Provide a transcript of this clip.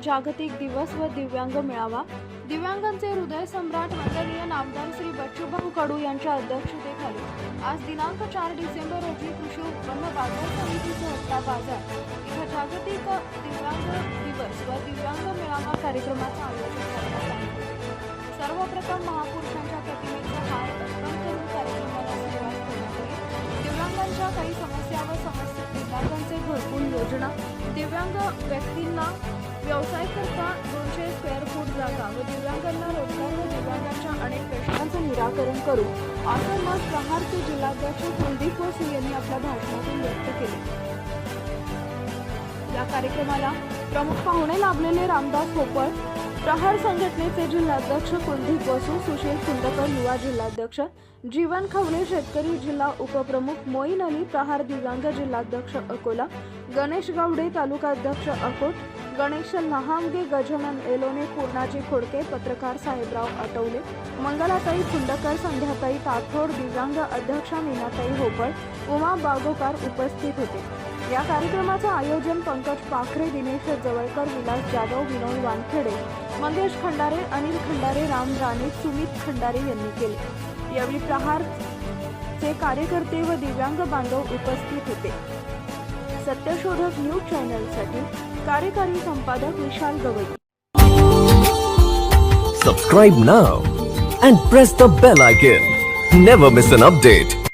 जागतिक दिवस व दिव्यांग मेळावा दिव्यांगांचे हृदय सम्राट वंदनीय नामदार श्री बच्चूभाऊ कडू यांच्या अध्यक्षतेखाली आज दिनांक 4 डिसेंबर रोजी कृषी उत्पन्न बाजार समिती सहता बाजार इथं जागतिक दिव्यांग दिवस व दिव्यांग मेळावा कार्यक्रमाचं आयोजन करण्यात आले। सर्वप्रथम महापुरुषांच्या प्रतिमेचा हार अर्पण करून कार्यक्रमाला सुरुवात करण्यात आली। दिव्यांगांच्या काही समस्या व दिव्यांगांचे घरकुल योजना, दिव्यांग व्यक्तींना व्यवसाय करता 200 स्क्वेअर फूट जागा व दिव्यांगांना रोजगार व दिव्यांगांच्या अनेक प्रश्नांचं निराकरण करू असं मत प्रहारचे जिल्हाध्यक्ष कुलदीप वसू यांनी आपल्या भाषणातून व्यक्त केले। या कार्यक्रमाला प्रमुख पाहुणे लाभलेले रामदास होपळ, प्रहार संघटनेचे जिल्हाध्यक्ष कुलदीप वसू, सुशील कुंडकर युवा जिल्हाध्यक्ष, जीवन खवले शेतकरी जिल्हा उपप्रमुख, मोईन अली प्रहार दिव्यांग जिल्हाध्यक्ष अकोला, गणेश गावडे तालुका अध्यक्ष अकोट, गणेश लहामगे, गजानन एलोने, पूर्णाजी खोडके, पत्रकार साहेबराव आटवले, मंगलाताई खुंडकर, संध्याताई ताथोड, दिव्यांग अध्यक्षा मीनाताई होपळ, उमा बागोकार उपस्थित होते। या कार्यक्रमाचं आयोजन पंकज पाखरे, दिनेश जवळकर, विलास जाधव, विनोद वानखेडे, मंगेश खंडारे, अनिल खंडारे, राम राणे, सुमित खंडारे यांनी केले। यावेळी प्रहारचे कार्यकर्ते व दिव्यांग बांधव उपस्थित होते। सत्यशोधक न्यूज चॅनलसाठी कार्यकारी संपादक विशाल Gavai. Subscribe now and press the bell icon. Never miss an update.